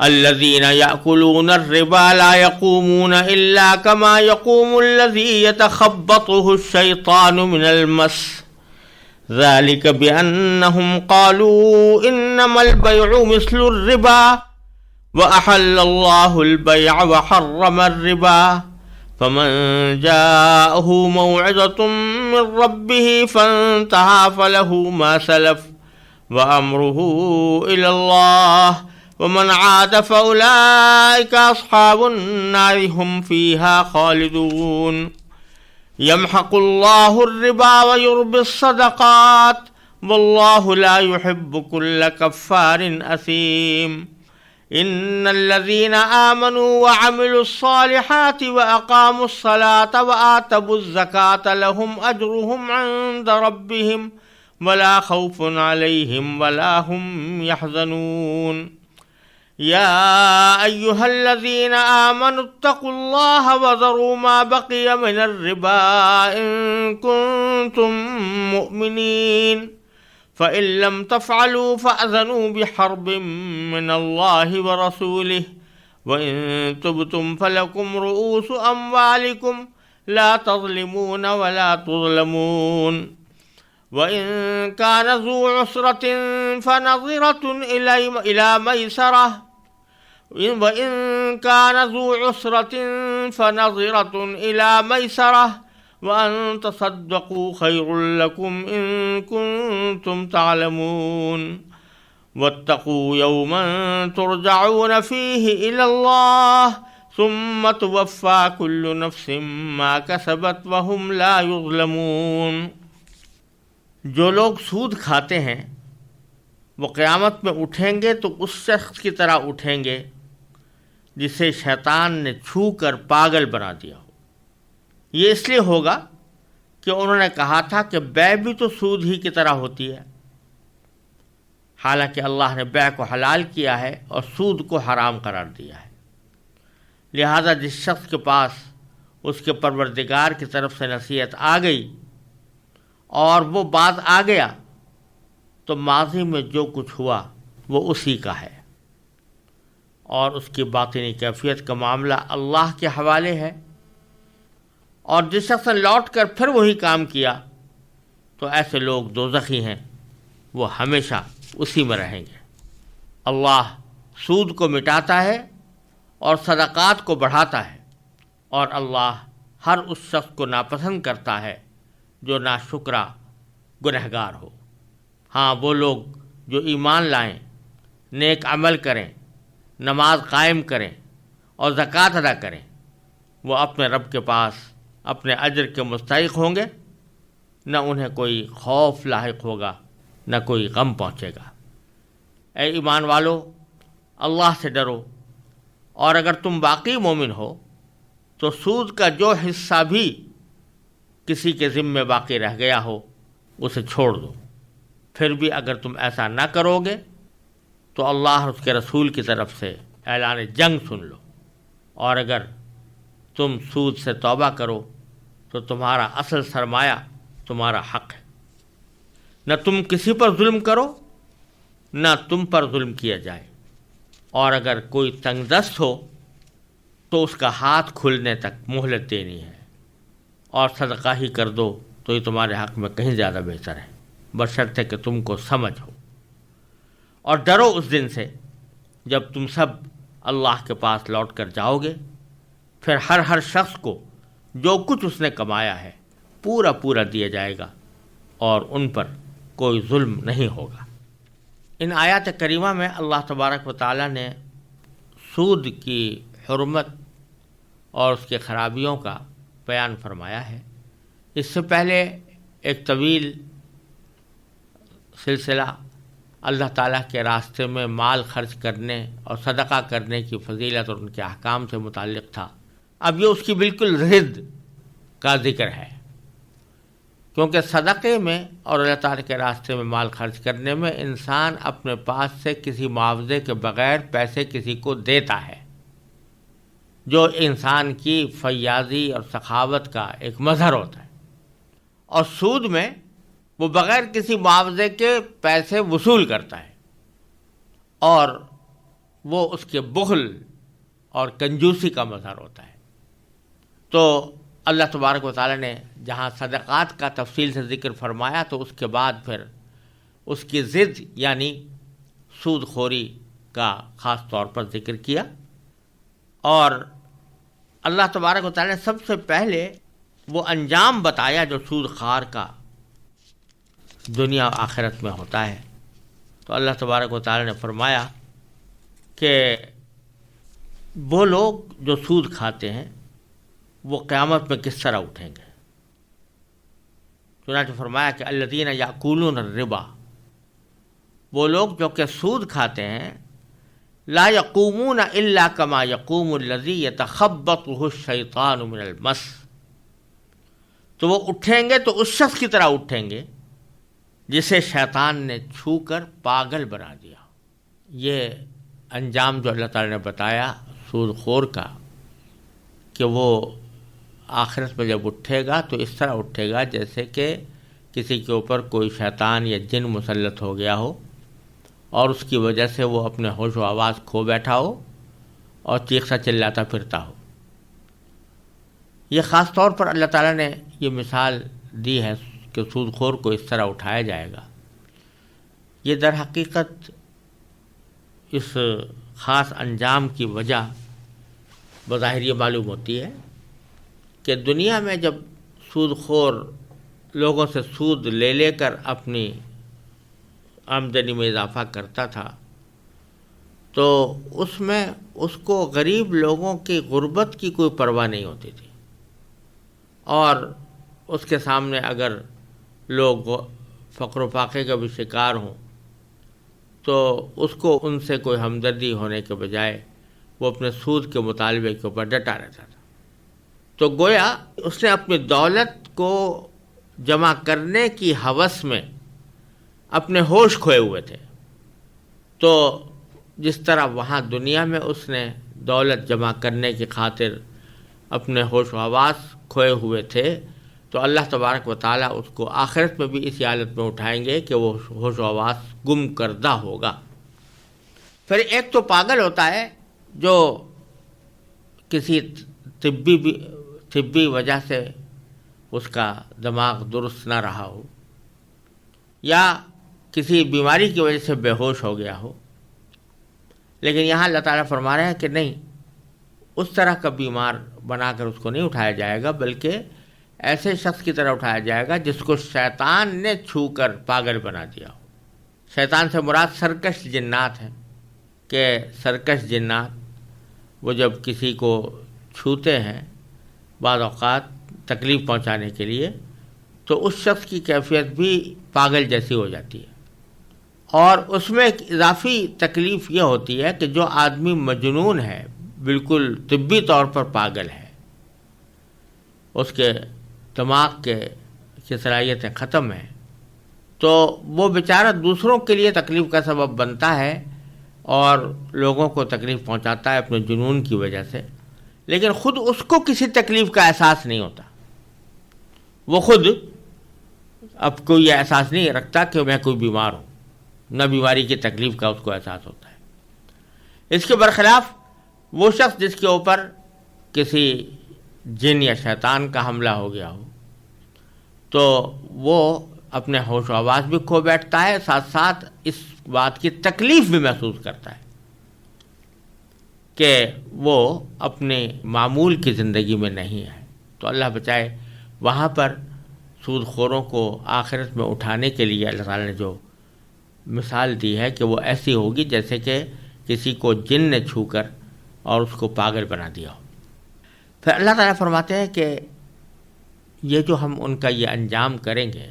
الذين يأكلون الربا لا يقومون إلا كما يقوم الذي يتخبطه الشيطان من المس ذلك بأنهم قالوا إنما البيع مثل الربا وأحل الله البيع وحرم الربا فمن جاءه موعظة من ربه فانتهى فله ما سلف وأمره إلى الله ومن عاد فأولئك أصحاب النار هم فيها خالدون يمحق الله الربا ويربي الصدقات والله لا يحب كل كفار أثيم إن الذين آمنوا وعملوا الصالحات وأقاموا الصلاة وآتوا الزكاة لهم أجرهم عند ربهم ولا خوف عليهم ولا هم يحزنون يا أيها الذين آمنوا اتقوا الله وذروا ما بقي من الربا إن كنتم مؤمنين فإن لم تفعلوا فأذنوا بحرب من الله ورسوله وإن تبتم فلكم رؤوس أموالكم لا تظلمون ولا تظلمون وإن كان ذو عسرة فنظرة إلى ميسرة وإن كان ذو عسرة فنظرة إلى ميسرة وأن تصدقوا خير لكم إن كنتم تعلمون واتقوا يوما ترجعون فيه إلى الله ثم توفى كل نفس ما كسبت وهم لا يظلمون۔ جو لوگ سود کھاتے ہیں وہ قیامت میں اٹھیں گے تو اس شخص کی طرح اٹھیں گے جسے شیطان نے چھو کر پاگل بنا دیا ہو۔ یہ اس لیے ہوگا کہ انہوں نے کہا تھا کہ بیع بھی تو سود ہی کی طرح ہوتی ہے، حالانکہ اللہ نے بیع کو حلال کیا ہے اور سود کو حرام قرار دیا ہے۔ لہذا جس شخص کے پاس اس کے پروردگار کی طرف سے نصیحت آ گئی اور وہ بات آ گیا تو ماضی میں جو کچھ ہوا وہ اسی کا ہے، اور اس کی باطنی کیفیت کا معاملہ اللہ کے حوالے ہے۔ اور جس شخص نے لوٹ کر پھر وہی کام کیا تو ایسے لوگ دوزخی ہیں، وہ ہمیشہ اسی میں رہیں گے۔ اللہ سود کو مٹاتا ہے اور صدقات کو بڑھاتا ہے، اور اللہ ہر اس شخص کو ناپسند کرتا ہے جو ناشکرا گنہگار ہو۔ ہاں، وہ لوگ جو ایمان لائیں، نیک عمل کریں، نماز قائم کریں اور زکوٰۃ ادا کریں، وہ اپنے رب کے پاس اپنے اجر کے مستحق ہوں گے، نہ انہیں کوئی خوف لاحق ہوگا، نہ کوئی غم پہنچے گا۔ اے ایمان والو، اللہ سے ڈرو، اور اگر تم واقعی مومن ہو تو سود کا جو حصہ بھی کسی کے ذمے باقی رہ گیا ہو اسے چھوڑ دو۔ پھر بھی اگر تم ایسا نہ کرو گے تو اللہ اور اس کے رسول کی طرف سے اعلان جنگ سن لو، اور اگر تم سود سے توبہ کرو تو تمہارا اصل سرمایہ تمہارا حق ہے۔ نہ تم کسی پر ظلم کرو، نہ تم پر ظلم کیا جائے، اور اگر کوئی تنگ دست ہو تو اس کا ہاتھ کھلنے تک مہلت دینی ہے، اور صدقہ ہی کر دو تو یہ تمہارے حق میں کہیں زیادہ بہتر ہے، بشرطے کہ تم کو سمجھ ہو۔ اور ڈرو اس دن سے جب تم سب اللہ کے پاس لوٹ کر جاؤ گے، پھر ہر شخص کو جو کچھ اس نے کمایا ہے پورا پورا دیا جائے گا، اور ان پر کوئی ظلم نہیں ہوگا۔ ان آیات کریمہ میں اللہ تبارک و تعالیٰ نے سود کی حرمت اور اس کے خرابیوں کا بیان فرمایا ہے۔ اس سے پہلے ایک طویل سلسلہ اللہ تعالیٰ کے راستے میں مال خرچ کرنے اور صدقہ کرنے کی فضیلت اور ان کے احکام سے متعلق تھا۔ اب یہ اس کی بالکل ضد کا ذکر ہے، کیونکہ صدقے میں اور اللہ تعالیٰ کے راستے میں مال خرچ کرنے میں انسان اپنے پاس سے کسی معاوضے کے بغیر پیسے کسی کو دیتا ہے، جو انسان کی فیاضی اور سخاوت کا ایک مظہر ہوتا ہے۔ اور سود میں وہ بغیر کسی معاوضے کے پیسے وصول کرتا ہے، اور وہ اس کے بخل اور کنجوسی کا مظہر ہوتا ہے۔ تو اللہ تبارک و تعالیٰ نے جہاں صدقات کا تفصیل سے ذکر فرمایا تو اس کے بعد پھر اس کی ضد یعنی سود خوری کا خاص طور پر ذکر کیا، اور اللہ تبارک و تعالیٰ نے سب سے پہلے وہ انجام بتایا جو سود خوار کا دنیا و آخرت میں ہوتا ہے۔ تو اللہ تبارک و تعالیٰ نے فرمایا کہ وہ لوگ جو سود کھاتے ہیں وہ قیامت میں کس طرح اٹھیں گے۔ چنانچہ فرمایا کہ الذین یأکلون الربا، وہ لوگ جو کہ سود کھاتے ہیں، لا یقومون الا کما یقوم الذی یتخبطہ الشیطان من المس، تو وہ اٹھیں گے تو اس شخص کی طرح اٹھیں گے جسے شیطان نے چھو کر پاگل بنا دیا۔ یہ انجام جو اللہ تعالیٰ نے بتایا سود خور کا کہ وہ آخرت میں جب اٹھے گا تو اس طرح اٹھے گا جیسے کہ کسی کے اوپر کوئی شیطان یا جن مسلط ہو گیا ہو اور اس کی وجہ سے وہ اپنے ہوش و آواز کھو بیٹھا ہو اور چیختا چلاتا پھرتا ہو۔ یہ خاص طور پر اللہ تعالیٰ نے یہ مثال دی ہے کہ سود خور کو اس طرح اٹھایا جائے گا۔ یہ در حقیقت اس خاص انجام کی وجہ بظاہر یہ معلوم ہوتی ہے کہ دنیا میں جب سود خور لوگوں سے سود لے لے کر اپنی آمدنی میں اضافہ کرتا تھا تو اس میں اس کو غریب لوگوں کی غربت کی کوئی پرواہ نہیں ہوتی تھی، اور اس کے سامنے اگر لوگ فقر و فاقے کا بھی شکار ہوں تو اس کو ان سے کوئی ہمدردی ہونے کے بجائے وہ اپنے سود کے مطالبے کے اوپر ڈٹا رہتا تھا۔ تو گویا اس نے اپنی دولت کو جمع کرنے کی ہوس میں اپنے ہوش کھوئے ہوئے تھے۔ تو جس طرح وہاں دنیا میں اس نے دولت جمع کرنے کی خاطر اپنے ہوش و حواس کھوئے ہوئے تھے، تو اللہ تبارک و تعالیٰ اس کو آخرت میں بھی اسی حالت میں اٹھائیں گے کہ وہ ہوش و حواس گم کردہ ہوگا۔ پھر ایک تو پاگل ہوتا ہے جو کسی طبی وجہ سے اس کا دماغ درست نہ رہا ہو یا کسی بیماری کی وجہ سے بے ہوش ہو گیا ہو، لیکن یہاں اللہ تعالیٰ فرما رہے ہیں کہ نہیں، اس طرح کا بیمار بنا کر اس کو نہیں اٹھایا جائے گا، بلکہ ایسے شخص کی طرح اٹھایا جائے گا جس کو شیطان نے چھو کر پاگل بنا دیا ہو۔ شیطان سے مراد سرکش جنات ہیں کہ سرکش جنات وہ جب کسی کو چھوتے ہیں بعض اوقات تکلیف پہنچانے کے لیے تو اس شخص کی کیفیت بھی پاگل جیسی ہو جاتی ہے، اور اس میں ایک اضافی تکلیف یہ ہوتی ہے کہ جو آدمی مجنون ہے، بالکل طبی طور پر پاگل ہے، اس کے دماغ کی صلاحیتیں ختم ہیں، تو وہ بیچارہ دوسروں کے لیے تکلیف کا سبب بنتا ہے اور لوگوں کو تکلیف پہنچاتا ہے اپنے جنون کی وجہ سے، لیکن خود اس کو کسی تکلیف کا احساس نہیں ہوتا۔ وہ خود اب کوئی یہ احساس نہیں رکھتا کہ میں کوئی بیمار ہوں، نہ بیماری کی تکلیف کا اس کو احساس ہوتا ہے۔ اس کے برخلاف وہ شخص جس کے اوپر کسی جن یا شیطان کا حملہ ہو گیا ہو تو وہ اپنے ہوش و حواس بھی کھو بیٹھتا ہے، ساتھ ساتھ اس بات کی تکلیف بھی محسوس کرتا ہے کہ وہ اپنے معمول کی زندگی میں نہیں ہے۔ تو اللہ بچائے، وہاں پر سود خوروں کو آخرت میں اٹھانے کے لیے اللہ تعالیٰ نے جو مثال دی ہے کہ وہ ایسی ہوگی جیسے کہ کسی کو جن نے چھو کر اور اس کو پاگل بنا دیا ہو۔ پھر اللہ تعالیٰ فرماتے ہیں کہ یہ جو ہم ان کا یہ انجام کریں گے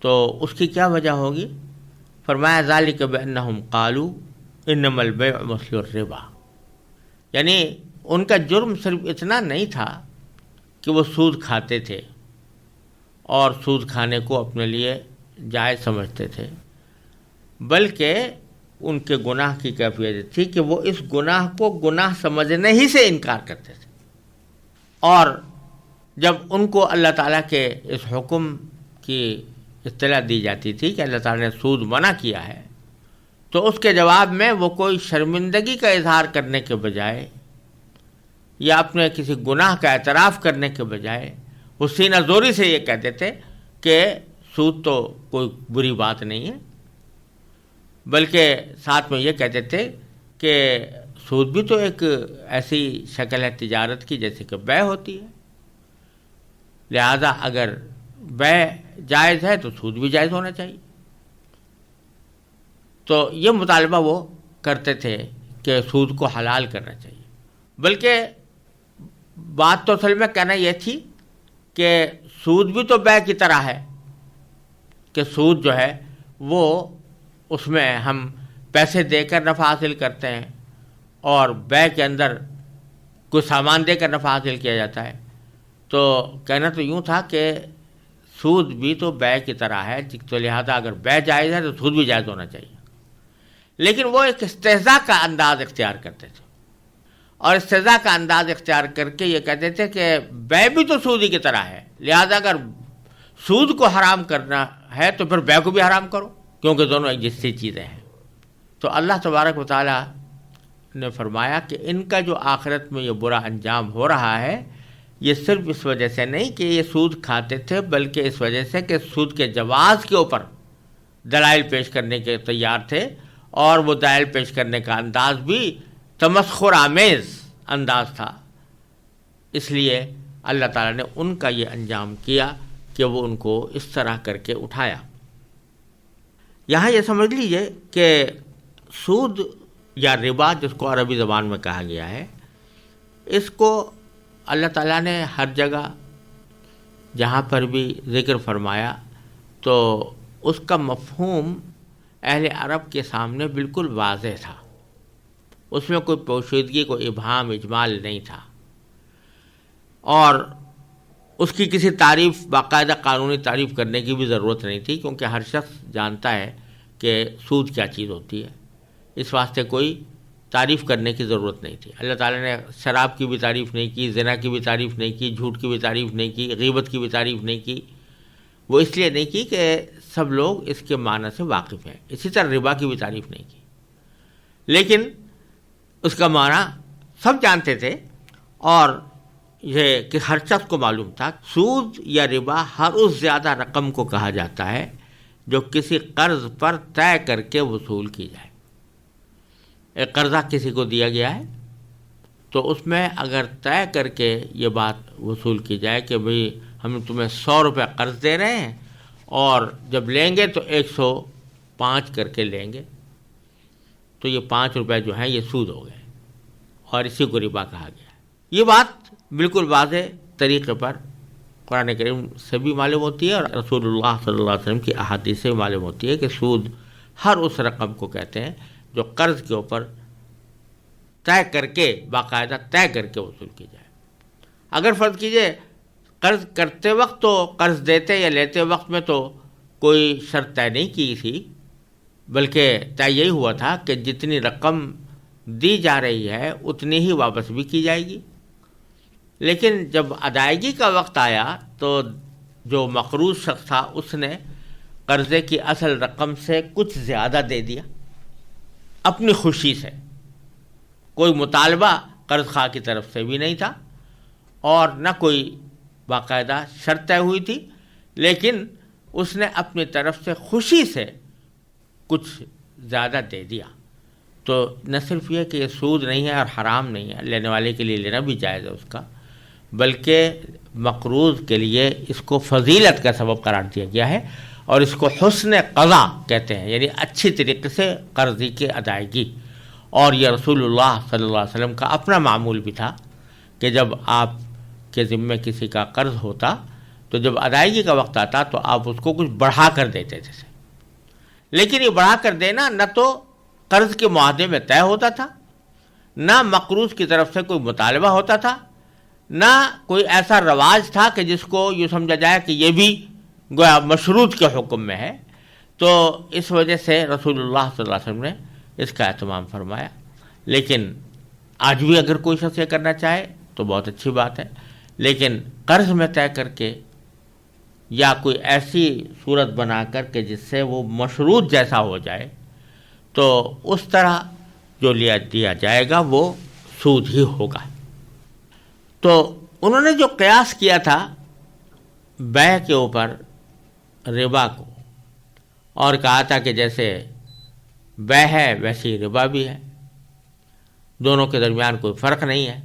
تو اس کی کیا وجہ ہوگی؟ فرمایا ذالک بانہم قالوا انما البیع مثل الربا، یعنی ان کا جرم صرف اتنا نہیں تھا کہ وہ سود کھاتے تھے اور سود کھانے کو اپنے لیے جائز سمجھتے تھے، بلکہ ان کے گناہ کی کیفیت تھی کہ وہ اس گناہ کو گناہ سمجھنے ہی سے انکار کرتے تھے، اور جب ان کو اللہ تعالیٰ کے اس حکم کی اطلاع دی جاتی تھی کہ اللہ تعالیٰ نے سود منع کیا ہے تو اس کے جواب میں وہ کوئی شرمندگی کا اظہار کرنے کے بجائے یا اپنے کسی گناہ کا اعتراف کرنے کے بجائے وہ سینہ زوری سے یہ کہتے تھے کہ سود تو کوئی بری بات نہیں ہے، بلکہ ساتھ میں یہ کہتے تھے کہ سود بھی تو ایک ایسی شکل ہے تجارت کی جیسے کہ بیع ہوتی ہے، لہذا اگر بیع جائز ہے تو سود بھی جائز ہونا چاہیے۔ تو یہ مطالبہ وہ کرتے تھے کہ سود کو حلال کرنا چاہیے، بلکہ بات تو اصل میں کہنا یہ تھی کہ سود بھی تو بیع کی طرح ہے کہ سود جو ہے وہ اس میں ہم پیسے دے کر نفع حاصل کرتے ہیں اور بیع کے اندر کوئی سامان دے کر نفع حاصل کیا جاتا ہے۔ تو کہنا تو یوں تھا کہ سود بھی تو بیع کی طرح ہے، تو لہذا اگر بیع جائز ہے تو سود بھی جائز ہونا چاہیے۔ لیکن وہ ایک استہزاء کا انداز اختیار کرتے تھے، اور استہزاء کا انداز اختیار کر کے یہ کہتے تھے کہ بیع بھی تو سود ہی کی طرح ہے، لہذا اگر سود کو حرام کرنا ہے تو پھر بیع کو بھی حرام کرو، کیونکہ دونوں ایک جیسی چیزیں ہیں۔ تو اللہ تبارک و تعالیٰ نے فرمایا کہ ان کا جو آخرت میں یہ برا انجام ہو رہا ہے یہ صرف اس وجہ سے نہیں کہ یہ سود کھاتے تھے، بلکہ اس وجہ سے کہ سود کے جواز کے اوپر دلائل پیش کرنے کے تیار تھے، اور وہ دلائل پیش کرنے کا انداز بھی تمسخر آمیز انداز تھا۔ اس لیے اللہ تعالیٰ نے ان کا یہ انجام کیا کہ وہ ان کو اس طرح کر کے اٹھایا۔ یہاں یہ سمجھ لیجئے کہ سود یا ربا، جس کو عربی زبان میں کہا گیا ہے، اس کو اللہ تعالیٰ نے ہر جگہ جہاں پر بھی ذکر فرمایا تو اس کا مفہوم اہل عرب کے سامنے بالکل واضح تھا، اس میں کوئی پوشیدگی، کوئی ابہام، اجمال نہیں تھا، اور اس کی کسی تعریف، باقاعدہ قانونی تعریف کرنے کی بھی ضرورت نہیں تھی، کیونکہ ہر شخص جانتا ہے کہ سود کیا چیز ہوتی ہے، اس واسطے کوئی تعریف کرنے کی ضرورت نہیں تھی۔ اللہ تعالیٰ نے شراب کی بھی تعریف نہیں کی، زنا کی بھی تعریف نہیں کی، جھوٹ کی بھی تعریف نہیں کی، غیبت کی بھی تعریف نہیں کی۔ وہ اس لیے نہیں کی کہ سب لوگ اس کے معنی سے واقف ہیں۔ اسی طرح ربا کی بھی تعریف نہیں کی، لیکن اس کا معنی سب جانتے تھے، اور یہ کہ ہر شخص کو معلوم تھا سود یا ربا ہر اس زیادہ رقم کو کہا جاتا ہے جو کسی قرض پر طے کر کے وصول کی جائے۔ ایک قرضہ کسی کو دیا گیا ہے تو اس میں اگر طے کر کے یہ بات وصول کی جائے کہ بھئی ہم تمہیں 100 روپے قرض دے رہے ہیں اور جب لیں گے تو 105 کر کے لیں گے، تو یہ 5 روپے جو ہیں یہ سود ہو گئے، اور اسی کو ربا کہا گیا ہے۔ یہ بات بالکل واضح طریقے پر قرآن کریم سے بھی معلوم ہوتی ہے اور رسول اللہ صلی اللہ علیہ وسلم کی احادیث سے بھی معلوم ہوتی ہے کہ سود ہر اس رقم کو کہتے ہیں جو قرض کے اوپر طے کر کے، باقاعدہ طے کر کے وصول کی جائے۔ اگر فرض کیجئے قرض کرتے وقت تو قرض دیتے یا لیتے وقت میں تو کوئی شرط طے نہیں کی تھی، بلکہ طے یہی ہوا تھا کہ جتنی رقم دی جا رہی ہے اتنی ہی واپس بھی کی جائے گی، لیکن جب ادائیگی کا وقت آیا تو جو مقروض شخص تھا اس نے قرضے کی اصل رقم سے کچھ زیادہ دے دیا اپنی خوشی سے، کوئی مطالبہ قرض خواہ کی طرف سے بھی نہیں تھا اور نہ کوئی باقاعدہ شرط طے ہوئی تھی، لیکن اس نے اپنی طرف سے خوشی سے کچھ زیادہ دے دیا۔ تو نہ صرف یہ کہ یہ سود نہیں ہے اور حرام نہیں ہے، لینے والے کے لیے لینا بھی جائز ہے اس کا، بلکہ مقروض کے لیے اس کو فضیلت کا سبب قرار دیا گیا ہے، اور اس کو حسن قضا کہتے ہیں، یعنی اچھی طریقے سے قرضی کی ادائیگی۔ اور یہ رسول اللہ صلی اللہ علیہ وسلم کا اپنا معمول بھی تھا کہ جب آپ کے ذمے کسی کا قرض ہوتا تو جب ادائیگی کا وقت آتا تو آپ اس کو کچھ بڑھا کر دیتے تھے، لیکن یہ بڑھا کر دینا نہ تو قرض کے معاہدے میں طے ہوتا تھا، نہ مقروض کی طرف سے کوئی مطالبہ ہوتا تھا، نہ کوئی ایسا رواج تھا کہ جس کو یہ سمجھا جائے کہ یہ بھی گویا مشروط کے حکم میں ہے۔ تو اس وجہ سے رسول اللہ صلی اللہ علیہ وسلم نے اس کا اہتمام فرمایا۔ لیکن آج بھی اگر کوئی شخص یہ کرنا چاہے تو بہت اچھی بات ہے، لیکن قرض میں طے کر کے یا کوئی ایسی صورت بنا کر کے جس سے وہ مشروط جیسا ہو جائے تو اس طرح جو دیا جائے گا وہ سود ہی ہوگا۔ تو انہوں نے جو قیاس کیا تھا بیع کے اوپر ربا کو، اور کہا تھا کہ جیسے بیع ہے ویسی ربا بھی ہے، دونوں کے درمیان کوئی فرق نہیں ہے،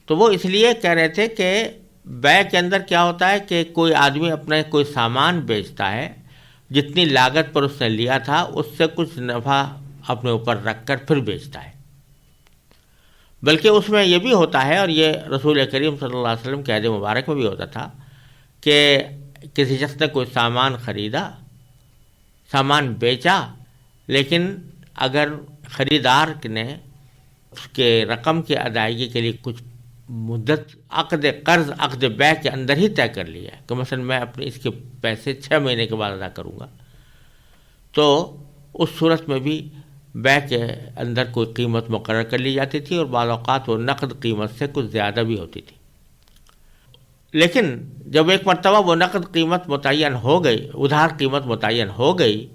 تو وہ اس لیے کہہ رہے تھے کہ بیع کے اندر کیا ہوتا ہے کہ کوئی آدمی اپنا کوئی سامان بیچتا ہے، جتنی لاگت پر اس نے لیا تھا اس سے کچھ نفع اپنے اوپر رکھ کر پھر بیچتا ہے۔ بلکہ اس میں یہ بھی ہوتا ہے، اور یہ رسول کریم صلی اللہ علیہ وسلم کے عہد مبارک میں بھی ہوتا تھا، کہ کسی شخص نے کوئی سامان خریدا، سامان بیچا، لیکن اگر خریدار نے اس کے رقم کی ادائیگی کے لیے کچھ مدت عقد قرض عقد بیع کے اندر ہی طے کر لیا ہے کہ مثلا میں اپنے اس کے پیسے 6 مہینے کے بعد ادا کروں گا، تو اس صورت میں بھی بیع کے اندر کوئی قیمت مقرر کر لی جاتی تھی، اور بعض اوقات وہ نقد قیمت سے کچھ زیادہ بھی ہوتی تھی۔ لیکن جب ایک مرتبہ وہ نقد قیمت متعین ہو گئی، ادھار قیمت متعین ہو گئی،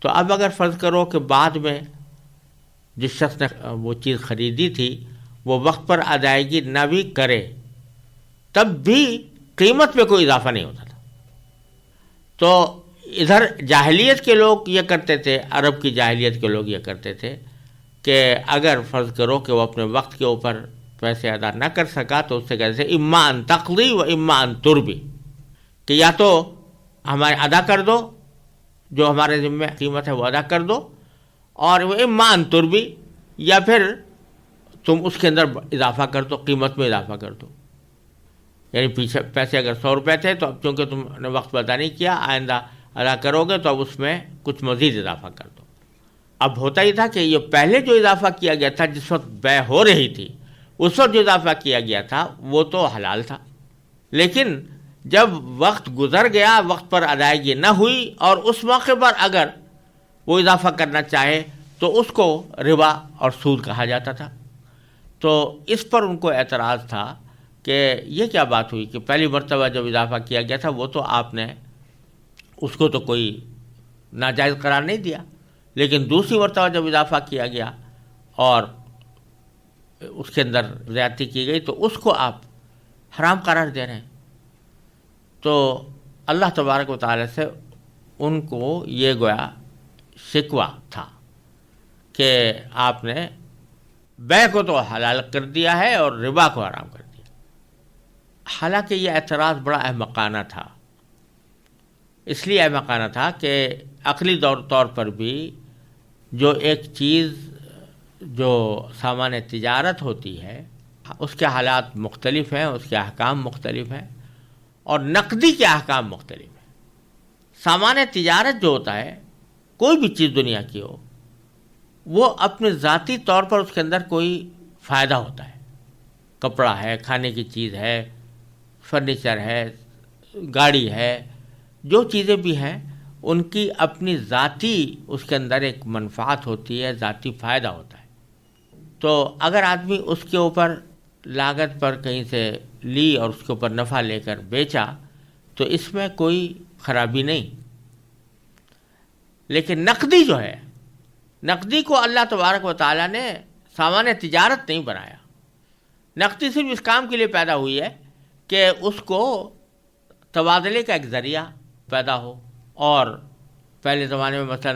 تو اب اگر فرض کرو کہ بعد میں جس شخص نے وہ چیز خریدی تھی وہ وقت پر ادائیگی نہ بھی کرے، تب بھی قیمت میں کوئی اضافہ نہیں ہوتا تھا۔ تو ادھر جاہلیت کے لوگ یہ کرتے تھے، عرب کی جاہلیت کے لوگ یہ کرتے تھے کہ اگر فرض کرو کہ وہ اپنے وقت کے اوپر پیسے ادا نہ کر سکا تو اس سے کہتے تھے اما ان تقضی و اما ان تربی، کہ یا تو ہمارے ادا کر دو، جو ہمارے ذمہ قیمت ہے وہ ادا کر دو، اور وہ اما ان تربی، یا پھر تم اس کے اندر اضافہ کر دو، قیمت میں اضافہ کر دو۔ یعنی پیچھے پیسے اگر 100 روپے تھے تو اب چونکہ تم نے وقت پر ادا نہیں کیا، آئندہ ادا کرو گے تو اب اس میں کچھ مزید اضافہ کر دو۔ اب ہوتا ہی تھا کہ یہ پہلے جو اضافہ کیا گیا تھا جس وقت بیع ہو رہی تھی، اس وقت جو اضافہ کیا گیا تھا وہ تو حلال تھا، لیکن جب وقت گزر گیا، وقت پر ادائیگی نہ ہوئی، اور اس موقع پر اگر وہ اضافہ کرنا چاہے تو اس کو ربا اور سود کہا جاتا تھا۔ تو اس پر ان کو اعتراض تھا کہ یہ کیا بات ہوئی کہ پہلی مرتبہ جب اضافہ کیا گیا تھا وہ تو آپ نے اس کو تو کوئی ناجائز قرار نہیں دیا، لیکن دوسری مرتبہ جب اضافہ کیا گیا اور اس کے اندر زیادتی کی گئی تو اس کو آپ حرام قرار دے رہے ہیں۔ تو اللہ تبارک و تعالی سے ان کو یہ گویا شکوہ تھا کہ آپ نے بیع کو تو حلال کر دیا ہے اور ربا کو حرام کر دیا۔ حالانکہ یہ اعتراض بڑا احمقانہ تھا، اس لیے احمقانہ تھا کہ عقلی طور پر بھی جو ایک چیز جو سامان تجارت ہوتی ہے اس کے حالات مختلف ہیں، اس کے احکام مختلف ہیں، اور نقدی کے احکام مختلف ہیں۔ سامان تجارت جو ہوتا ہے، کوئی بھی چیز دنیا کی ہو، وہ اپنے ذاتی طور پر اس کے اندر کوئی فائدہ ہوتا ہے، کپڑا ہے، کھانے کی چیز ہے، فرنیچر ہے، گاڑی ہے، جو چیزیں بھی ہیں ان کی اپنی ذاتی اس کے اندر ایک منفعت ہوتی ہے، ذاتی فائدہ ہوتا ہے۔ تو اگر آدمی اس کے اوپر لاگت پر کہیں سے لی اور اس کے اوپر نفع لے کر بیچا تو اس میں کوئی خرابی نہیں، لیکن نقدی جو ہے، نقدی کو اللہ تبارک و تعالیٰ نے سامان تجارت نہیں بنایا۔ نقدی صرف اس کام کے لیے پیدا ہوئی ہے کہ اس کو تبادلے کا ایک ذریعہ پیدا ہو، اور پہلے زمانے میں مثلا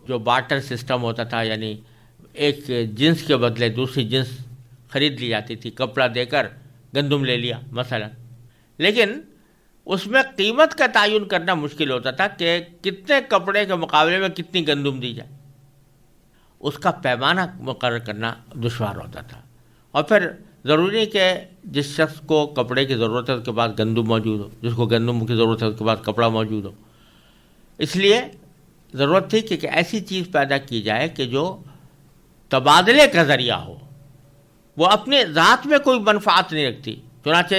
جو بارٹر سسٹم ہوتا تھا، یعنی ایک جنس کے بدلے دوسری جنس خرید لی جاتی تھی، کپڑا دے کر گندم لے لیا مثلا، لیکن اس میں قیمت کا تعین کرنا مشکل ہوتا تھا کہ کتنے کپڑے کے مقابلے میں کتنی گندم دی جائے، اس کا پیمانہ مقرر کرنا دشوار ہوتا تھا۔ اور پھر ضروری ہے کہ جس شخص کو کپڑے کی ضرورت ہے اس کے پاس گندم موجود ہو، جس کو گندم کی ضرورت ہے اس کے پاس کپڑا موجود ہو۔ اس لیے ضرورت تھی کہ ایسی چیز پیدا کی جائے کہ جو تبادلے کا ذریعہ ہو، وہ اپنے ذات میں کوئی منفعت نہیں رکھتی۔ چنانچہ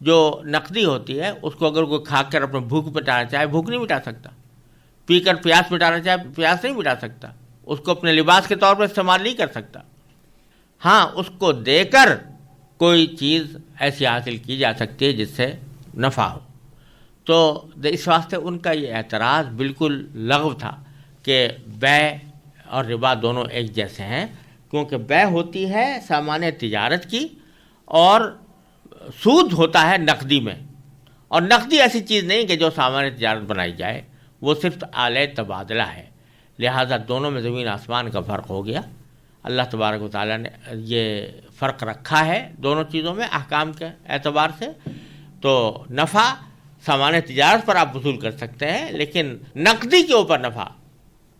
جو نقدی ہوتی ہے اس کو اگر کوئی کھا کر اپنے بھوک مٹانا چاہے بھوک نہیں مٹا سکتا، پی کر پیاس مٹانا چاہے پیاس نہیں مٹا سکتا، اس کو اپنے لباس کے طور پر استعمال نہیں کر سکتا۔ ہاں، اس کو دے کر کوئی چیز ایسی حاصل کی جا سکتی ہے جس سے نفع ہو۔ تو اس واسطے ان کا یہ اعتراض بالکل لغو تھا کہ بیع اور ربا دونوں ایک جیسے ہیں، کیونکہ بیع ہوتی ہے سامان تجارت کی اور سود ہوتا ہے نقدی میں، اور نقدی ایسی چیز نہیں کہ جو سامان تجارت بنائی جائے، وہ صرف آلہ تبادلہ ہے، لہٰذا دونوں میں زمین آسمان کا فرق ہو گیا۔ اللہ تبارک و تعالیٰ نے یہ فرق رکھا ہے دونوں چیزوں میں احکام کے اعتبار سے۔ تو نفع سامان تجارت پر آپ وصول کر سکتے ہیں، لیکن نقدی کے اوپر نفع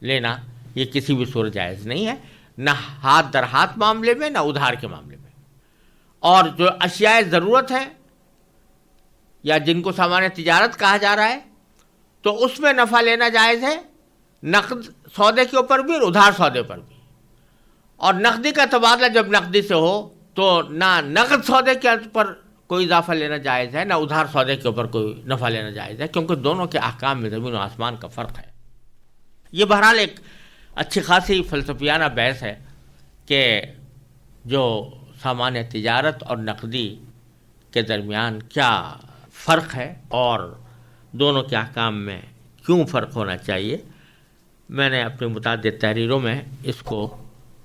لینا یہ کسی بھی صورت جائز نہیں ہے، نہ ہاتھ در ہاتھ معاملے میں، نہ ادھار کے معاملے میں۔ اور جو اشیاء ضرورت ہے یا جن کو سامان تجارت کہا جا رہا ہے، تو اس میں نفع لینا جائز ہے، نقد سودے کے اوپر بھی اور ادھار سودے پر بھی۔ اور نقدی کا تبادلہ جب نقدی سے ہو تو نہ نقد سودے کے اوپر کوئی اضافہ لینا جائز ہے، نہ ادھار سودے کے اوپر کوئی نفع لینا جائز ہے، کیونکہ دونوں کے احکام میں زمین و آسمان کا فرق ہے۔ یہ بہرحال ایک اچھی خاصی فلسفیانہ بحث ہے کہ جو سامان تجارت اور نقدی کے درمیان کیا فرق ہے اور دونوں کے احکام میں کیوں فرق ہونا چاہیے۔ میں نے اپنی متعدد تحریروں میں اس کو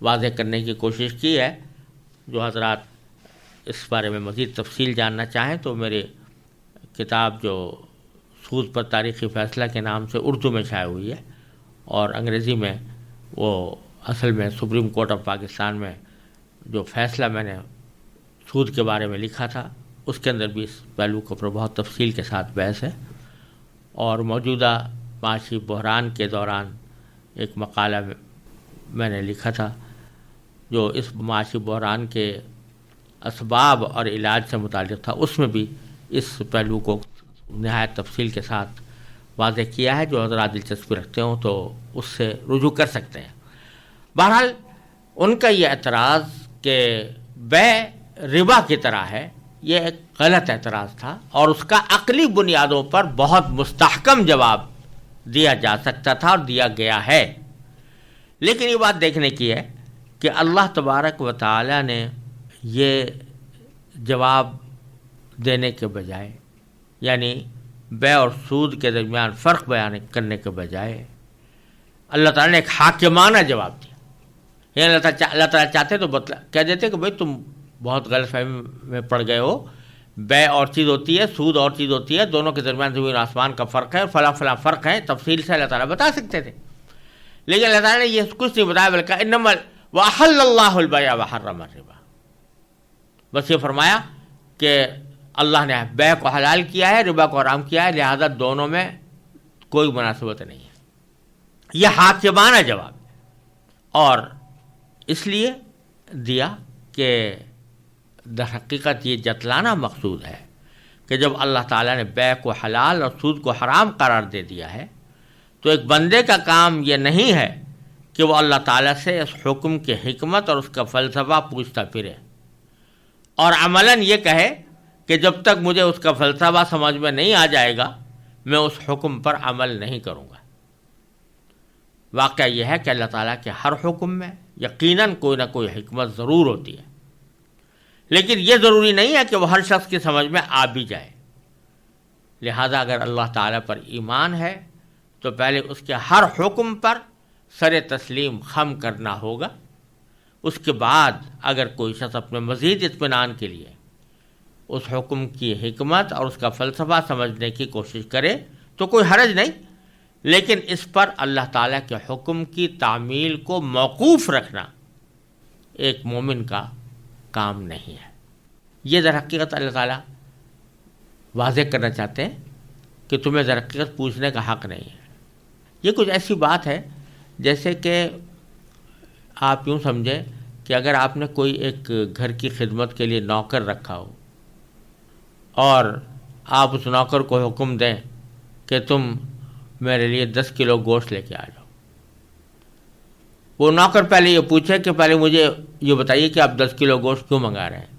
واضح کرنے کی کوشش کی ہے۔ جو حضرات اس بارے میں مزید تفصیل جاننا چاہیں تو میری کتاب جو سود پر تاریخی فیصلہ کے نام سے اردو میں شائع ہوئی ہے، اور انگریزی میں وہ اصل میں سپریم کورٹ آف پاکستان میں جو فیصلہ میں نے سود کے بارے میں لکھا تھا، اس کے اندر بھی اس پہلو کے اوپر بہت تفصیل کے ساتھ بحث ہے۔ اور موجودہ معاشی بحران کے دوران ایک مقالہ میں نے لکھا تھا جو اس معاشی بحران کے اسباب اور علاج سے متعلق تھا، اس میں بھی اس پہلو کو نہایت تفصیل کے ساتھ واضح کیا ہے۔ جو حضرات دلچسپی رکھتے ہوں تو اس سے رجوع کر سکتے ہیں۔ بہرحال ان کا یہ اعتراض کہ بیع ربا کی طرح ہے، یہ ایک غلط اعتراض تھا، اور اس کا عقلی بنیادوں پر بہت مستحکم جواب دیا جا سکتا تھا اور دیا گیا ہے۔ لیکن یہ بات دیکھنے کی ہے کہ اللہ تبارک و تعالی نے یہ جواب دینے کے بجائے، یعنی بیع اور سود کے درمیان فرق بیان کرنے کے بجائے، اللہ تعالیٰ نے ایک حاکمانہ جواب دیا۔ یعنی اللہ تعالیٰ چاہتے تو کہہ دیتے کہ بھئی تم بہت غلط فہمی میں پڑ گئے ہو، بیع اور چیز ہوتی ہے، سود اور چیز ہوتی ہے، دونوں کے درمیان زمین و آسمان کا فرق ہے، فلاں فلاں فرق ہے، تفصیل سے اللہ تعالیٰ بتا سکتے تھے، لیکن اللہ تعالیٰ نے یہ کچھ نہیں بتایا، بلکہ انما وَأَحَلَّ اللَّهُ الْبَيْعَ وَحَرَّمَ الرِّبَا، بس یہ فرمایا کہ اللہ نے بیع کو حلال کیا ہے، ربا کو حرام کیا ہے، لہذا دونوں میں کوئی مناسبت نہیں ہے۔ یہ حاکمانہ جواب ہے، اور اس لیے دیا کہ در حقیقت یہ جتلانا مقصود ہے کہ جب اللہ تعالیٰ نے بیع کو حلال اور سود کو حرام قرار دے دیا ہے، تو ایک بندے کا کام یہ نہیں ہے کہ وہ اللہ تعالیٰ سے اس حکم کی حکمت اور اس کا فلسفہ پوچھتا پھرے، اور عملاً یہ کہے کہ جب تک مجھے اس کا فلسفہ سمجھ میں نہیں آ جائے گا میں اس حکم پر عمل نہیں کروں گا۔ واقعہ یہ ہے کہ اللہ تعالیٰ کے ہر حکم میں یقیناً کوئی نہ کوئی حکمت ضرور ہوتی ہے، لیکن یہ ضروری نہیں ہے کہ وہ ہر شخص کی سمجھ میں آ بھی جائے۔ لہذا اگر اللہ تعالیٰ پر ایمان ہے تو پہلے اس کے ہر حکم پر سر تسلیم خم کرنا ہوگا، اس کے بعد اگر کوئی شخص اپنے مزید اطمینان کے لیے اس حکم کی حکمت اور اس کا فلسفہ سمجھنے کی کوشش کرے تو کوئی حرج نہیں، لیکن اس پر اللہ تعالیٰ کے حکم کی تعمیل کو موقوف رکھنا ایک مومن کا کام نہیں ہے۔ یہ در حقیقت اللہ تعالیٰ واضح کرنا چاہتے ہیں کہ تمہیں در حقیقت پوچھنے کا حق نہیں ہے۔ یہ کچھ ایسی بات ہے جیسے کہ آپ یوں سمجھیں کہ اگر آپ نے کوئی ایک گھر کی خدمت کے لیے نوکر رکھا ہو اور آپ اس نوکر کو حکم دیں کہ تم میرے لیے 10 کلو گوشت لے کے آ جاؤ، وہ نوکر پہلے یہ پوچھے کہ پہلے مجھے یہ بتائیے کہ آپ 10 کلو گوشت کیوں منگا رہے ہیں،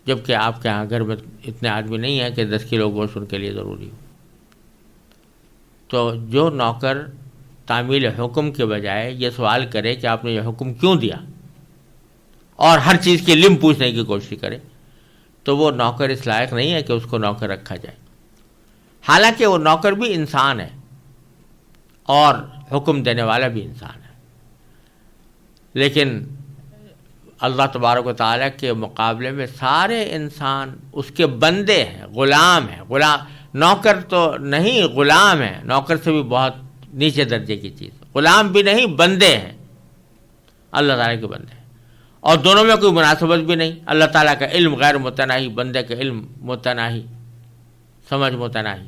جبکہ آپ کے یہاں گھر میں اتنے آدمی نہیں ہیں کہ 10 کلو گوشت ان کے لیے ضروری ہو۔ تو جو نوکر تعمیل حکم کے بجائے یہ سوال کرے کہ آپ نے یہ حکم کیوں دیا اور ہر چیز کی علم پوچھنے کی کوشش کرے، تو وہ نوکر اس لائق نہیں ہے کہ اس کو نوکر رکھا جائے، حالانکہ وہ نوکر بھی انسان ہے اور حکم دینے والا بھی انسان ہے۔ لیکن اللہ تبارک و تعالیٰ کے مقابلے میں سارے انسان اس کے بندے ہیں، غلام ہیں. نوکر تو نہیں، غلام ہیں. نوکر سے بھی بہت نیچے درجے کی چیز. غلام بھی نہیں، بندے ہیں، اللہ تعالیٰ کے بندے ہیں. اور دونوں میں کوئی مناسبت بھی نہیں. اللہ تعالیٰ کا علم غیر متناہی، بندے کا علم متناہی، سمجھ متناہی.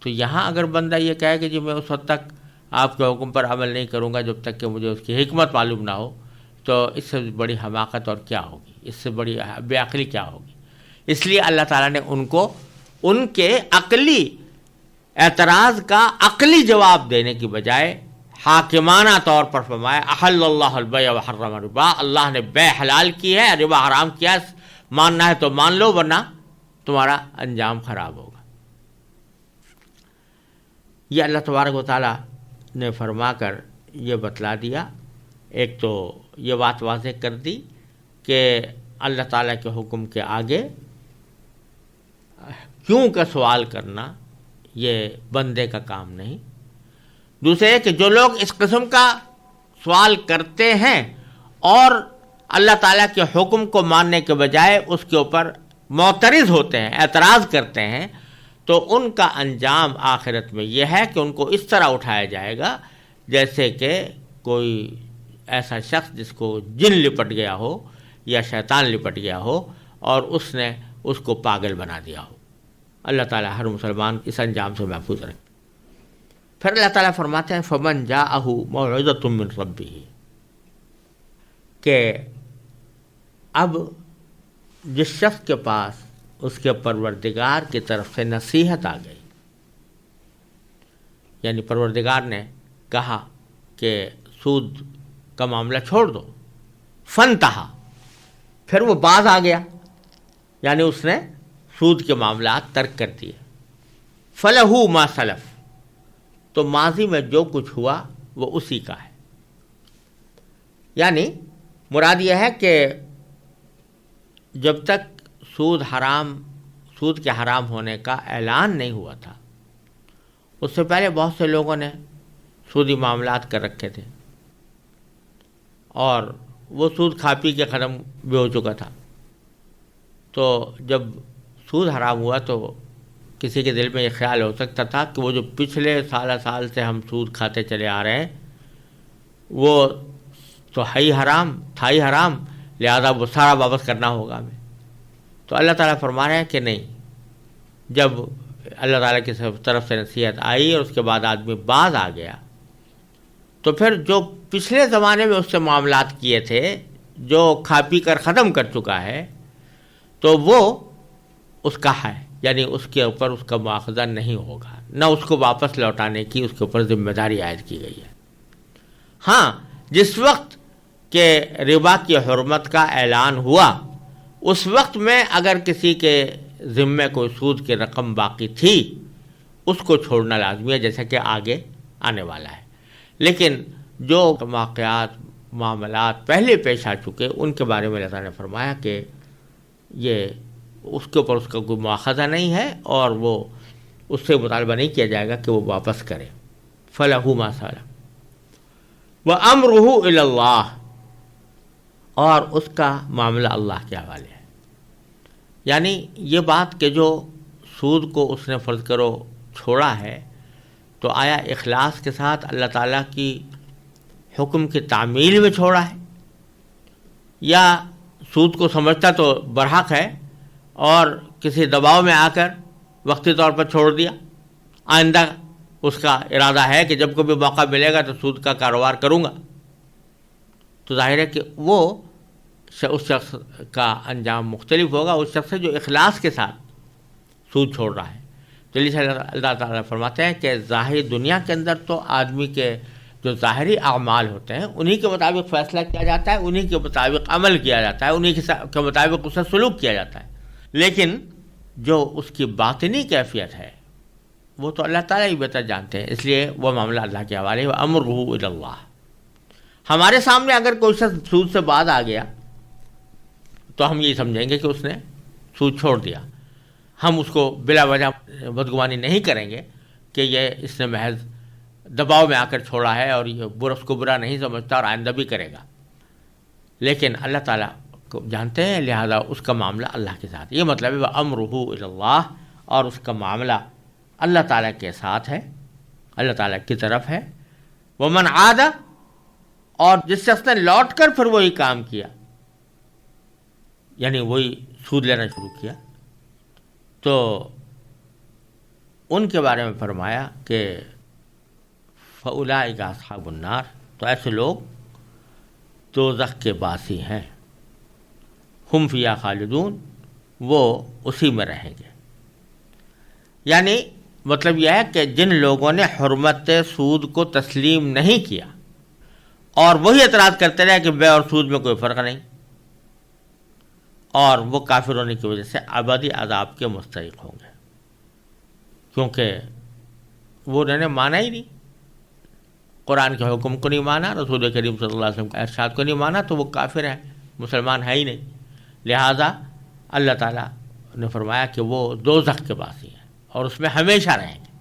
تو یہاں اگر بندہ یہ کہے کہ جی میں اس وقت تک آپ کے حکم پر عمل نہیں کروں گا جب تک کہ مجھے اس کی حکمت معلوم نہ ہو، تو اس سے بڑی حماقت اور کیا ہوگی، اس سے بڑی بے عقلی کیا ہوگی. اس لیے اللہ تعالیٰ نے ان کو ان کے عقلی اعتراض کا عقلی جواب دینے کی بجائے حاکمانہ طور پر فرمایا احل اللہ البیع وحرم الربا. اللہ نے بے حلال کی ہے، ربا حرام کیا. ماننا ہے تو مان لو، ورنہ تمہارا انجام خراب ہوگا. یہ اللہ تبارک و تعالیٰ نے فرما کر یہ بتلا دیا. ایک تو یہ بات واضح کر دی کہ اللہ تعالیٰ کے حکم کے آگے کیوں کا سوال کرنا یہ بندے کا کام نہیں. دوسرے کہ جو لوگ اس قسم کا سوال کرتے ہیں اور اللہ تعالیٰ کے حکم کو ماننے کے بجائے اس کے اوپر معترض ہوتے ہیں، اعتراض کرتے ہیں، تو ان کا انجام آخرت میں یہ ہے کہ ان کو اس طرح اٹھایا جائے گا جیسے کہ کوئی ایسا شخص جس کو جن لپٹ گیا ہو یا شیطان لپٹ گیا ہو اور اس نے اس کو پاگل بنا دیا ہو. اللہ تعالیٰ ہر مسلمان اس انجام سے محفوظ رکھے. پھر اللہ تعالیٰ فرماتے ہیں فمن جاءہ موعظۃ من ربہ، کہ اب جس شخص کے پاس اس کے پروردگار کی طرف سے نصیحت آ گئی، یعنی پروردگار نے کہا کہ سود کا معاملہ چھوڑ دو، فنتہا، پھر وہ باز آ گیا، یعنی اس نے سود کے معاملات ترک کر دیے. فلہ ما سلف، تو ماضی میں جو کچھ ہوا وہ اسی کا ہے. یعنی مراد یہ ہے کہ جب تک سود کے حرام ہونے کا اعلان نہیں ہوا تھا، اس سے پہلے بہت سے لوگوں نے سودی معاملات کر رکھے تھے اور وہ سود کھا پی کے ختم بھی ہو چکا تھا. تو جب سود حرام ہوا تو کسی کے دل میں یہ خیال ہو سکتا تھا کہ وہ جو پچھلے سال سے ہم سود کھاتے چلے آ رہے ہیں وہ تو ہے ہی حرام، تھا ہی حرام، لہذا وہ سارا واپس کرنا ہوگا ہمیں. تو اللہ تعالیٰ فرما رہے ہیں کہ نہیں، جب اللہ تعالیٰ کی طرف سے نصیحت آئی اور اس کے بعد آدمی باز آ گیا، تو پھر جو پچھلے زمانے میں اس سے معاملات کیے تھے، جو کھا پی کر ختم کر چکا ہے، تو وہ اس کا ہے، یعنی اس کے اوپر اس کا مواخذہ نہیں ہوگا، نہ اس کو واپس لوٹانے کی اس کے اوپر ذمہ داری عائد کی گئی ہے. ہاں، جس وقت کہ ربا کی حرمت کا اعلان ہوا اس وقت میں اگر کسی کے ذمے کوئی سود کی رقم باقی تھی اس کو چھوڑنا لازمی ہے، جیسا کہ آگے آنے والا ہے. لیکن جو واقعات معاملات پہلے پیش آ چکے ان کے بارے میں اللہ تعالیٰ نے فرمایا کہ یہ اس کے اوپر اس کا کوئی مواخذہ نہیں ہے اور وہ اس سے مطالبہ نہیں کیا جائے گا کہ وہ واپس کرے. فَلَهُ مَا سَلَفَ وَأَمْرُهُ إِلَى اللَّهِ، اور اس کا معاملہ اللہ کے حوالے ہے. یعنی یہ بات کہ جو سود کو اس نے فرض کرو چھوڑا ہے، تو آیا اخلاص کے ساتھ اللہ تعالیٰ کی حکم کی تعمیل میں چھوڑا ہے، یا سود کو سمجھتا تو برحق ہے اور کسی دباؤ میں آ کر وقتی طور پر چھوڑ دیا، آئندہ اس کا ارادہ ہے کہ جب کبھی موقع ملے گا تو سود کا کاروبار کروں گا. تو ظاہر ہے کہ وہ اس شخص کا انجام مختلف ہوگا اس شخص سے جو اخلاص کے ساتھ سود چھوڑ رہا ہے. تو اس لیے اللہ تعالیٰ فرماتے ہیں کہ ظاہری دنیا کے اندر تو آدمی کے جو ظاہری اعمال ہوتے ہیں انہی کے مطابق فیصلہ کیا جاتا ہے، انہی کے مطابق عمل کیا جاتا ہے، انہی کے مطابق اس سے سلوک کیا جاتا ہے. لیکن جو اس کی باطنی کیفیت ہے وہ تو اللہ تعالیٰ ہی بہتر جانتے ہیں، اس لیے وہ معاملہ اللہ کے حوالے. وَأَمْرُهُ إِلَى اللَّهِ، ہمارے سامنے اگر کوئی شخص سود سے باز آ گیا تو ہم یہ سمجھیں گے کہ اس نے سود چھوڑ دیا. ہم اس کو بلا وجہ بدگمانی نہیں کریں گے کہ یہ اس نے محض دباؤ میں آ کر چھوڑا ہے اور یہ اس کو برا نہیں سمجھتا اور آئندہ بھی کرے گا. لیکن اللہ تعالیٰ کو جانتے ہیں، لہذا اس کا معاملہ اللہ کے ساتھ، یہ مطلب ہے امرہ الی اللہ، اور اس کا معاملہ اللہ تعالیٰ کے ساتھ ہے، اللہ تعالیٰ کی طرف ہے۔ ومن عاد، اور جس شخص نے لوٹ کر پھر وہی کام کیا، یعنی وہی سود لینا شروع کیا، تو ان کے بارے میں فرمایا کہ فَأُولَٰئِکَ أَصْحَابُ النَّارِ، تو ایسے لوگ دوزخ کے باسی ہیں، ہم فیہا خالدون، وہ اسی میں رہیں گے۔ یعنی مطلب یہ ہے کہ جن لوگوں نے حرمت سود کو تسلیم نہیں کیا اور وہی اعتراض کرتے رہے کہ بے اور سود میں کوئی فرق نہیں، اور وہ کافر ہونے کی وجہ سے ابدی عذاب کے مستحق ہوں گے، کیونکہ وہ انہوں نے مانا ہی نہیں، قرآن کے حکم کو نہیں مانا، رسول کریم صلی اللہ علیہ وسلم کے ارشاد کو نہیں مانا، تو وہ کافر ہیں، مسلمان ہے ہی نہیں۔ لہذا اللہ تعالیٰ نے فرمایا کہ وہ دوزخ کے باسی ہیں اور اس میں ہمیشہ رہیں گے۔